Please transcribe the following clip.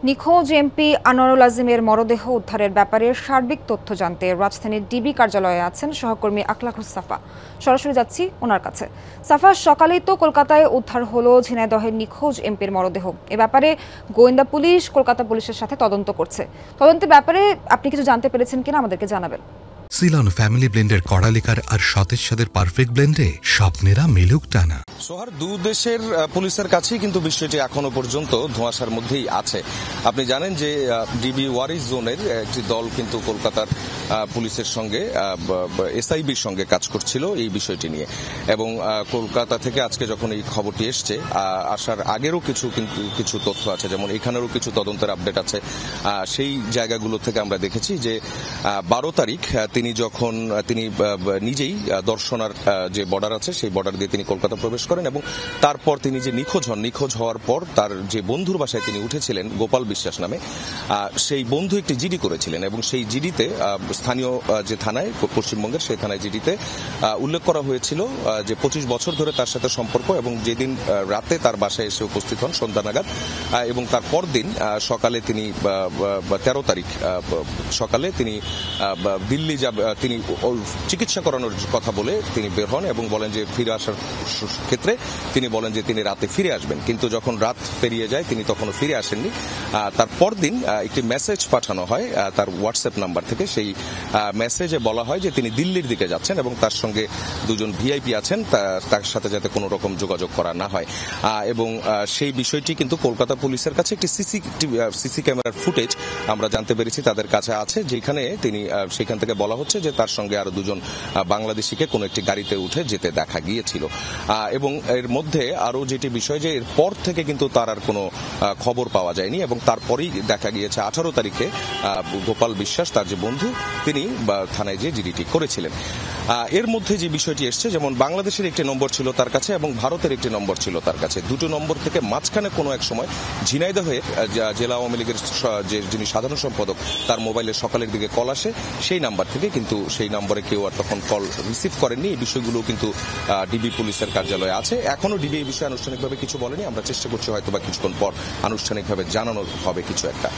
নিখোঁজ এমপি আনোয়ারুল আজিমের মরদেহ উদ্ধারের ব্যাপারে সার্বিক তথ্য জানতে রাজধানীর ডিবি কার্যালয়ে আছেন সহকর্মী আকলাকুস সাফা। সরাসরি যাচ্ছি ওনার কাছে। সাফা, সকালেই তো কলকাতায় উদ্ধার হলো ঝিনাইদহের নিখোঁজ এমপির মরদেহ। এ ব্যাপারে গোয়েন্দা পুলিশ কলকাতা পুলিশের সাথে তদন্ত করছে। তদন্তের ব্যাপারে আপনি কিছু জানতে পেরেছেন কিনা আমাদেরকে জানাবেন। সিলন ফ্যামিলি ব্লেন্ডের কড়ালিকার আর সতেজ সাদের পারফেক্ট ব্লেন্ডে স্বপ্নেরা মেলুক টানা। সোহার, দু দেশের পুলিশের কাছেই কিন্তু বিষয়টি এখনো পর্যন্ত ধোঁয়াশার মধ্যেই আছে। আপনি জানেন যে ডিবি ওয়ারিশ জোনের একটি দল কিন্তু কলকাতার পুলিশের সঙ্গে এসআইবির সঙ্গে কাজ করছিল এই বিষয়টি নিয়ে, এবং কলকাতা থেকে আজকে যখন এই খবরটি এসছে, আসার আগেরও কিছু তথ্য আছে, যেমন এখানেরও কিছু তদন্তের আপডেট আছে। সেই জায়গাগুলো থেকে আমরা দেখেছি যে 12 তারিখ তিনি নিজেই দর্শনার যে বর্ডার আছে সেই বর্ডার দিয়ে তিনি কলকাতা প্রবেশ করেন, এবং তারপর তিনি যে নিখোঁজ হওয়ার পর তার যে বন্ধুর বাসায় তিনি উঠেছিলেন গোপাল বিশ্বাস নামে, সেই বন্ধু একটি জিডি করেছিলেন, এবং সেই জিডিতে স্থানীয় যে থানায় পশ্চিমবঙ্গের সেই থানায় জিডিতে উল্লেখ করা হয়েছিল যে 25 বছর ধরে তার সাথে সম্পর্ক, এবং যেদিন রাতে তার বাসায় এসে উপস্থিত হন সন্ধ্যা নাগাদ, এবং তার পরদিন সকালে তিনি 13 তারিখ সকালে তিনি দিল্লি তিনি চিকিৎসা করানোর কথা বলে তিনি বের হন, এবং বলেন যে ফিরে আসার ক্ষেত্রে তিনি বলেন যে তিনি রাতে ফিরে আসবেন, কিন্তু যখন রাত পেরিয়ে যায় তিনি তখনও ফিরে আসেননি। তার পরদিন একটি মেসেজ পাঠানো হয় তার হোয়াটসঅ্যাপ নাম্বার থেকে। সেই মেসেজে বলা হয় যে তিনি দিল্লির দিকে যাচ্ছেন, এবং তার সঙ্গে দুজন ভিআইপি আছেন, তার সাথে যাতে কোনো রকম যোগাযোগ করা না হয়। এবং সেই বিষয়টি কিন্তু কলকাতা পুলিশের কাছে একটি সিসি ক্যামেরার ফুটেজ আমরা জানতে পেরেছি তাদের কাছে আছে, যেখানে তিনি সেখান থেকে বলা হচ্ছে যে তার সঙ্গে আরো দুজন বাংলাদেশিকে কোনো একটি গাড়িতে উঠে যেতে দেখা গিয়েছিল। এবং এর মধ্যে আরো যেটি বিষয় যে এরপর থেকে কিন্তু তার আর কোনো খবর পাওয়া যায়নি, এবং তারপরেই দেখা গিয়েছে 18 তারিখে গোপাল বিশ্বাস তার যে বন্ধু তিনি থানায় যে জিডিটি করেছিলেন। এর মধ্যে যে বিষয়টি এসছে, যেমন বাংলাদেশের একটি নম্বর ছিল তার কাছে এবং ভারতের একটি নম্বর ছিল তার কাছে, দুটো নম্বর থেকে মাঝখানে কোনো এক সময় ঝিনাইদহের জেলা আওয়ামী লীগের যিনি সাধারণ সম্পাদক তার মোবাইলে সকালের দিকে কল আসে সেই নাম্বার থেকে, কিন্তু সেই নম্বরে কেউ আর তখন কল রিসিভ করেননি। এই বিষয়গুলো কিন্তু ডিবি পুলিশের কার্যালয়ে আছে। এখনো ডিবি এই বিষয়ে আনুষ্ঠানিকভাবে কিছু বলেনি। আমরা চেষ্টা করছি হয়তো বা কিছুক্ষণ পর আনুষ্ঠানিকভাবে জানানো হবে কিছু একটা।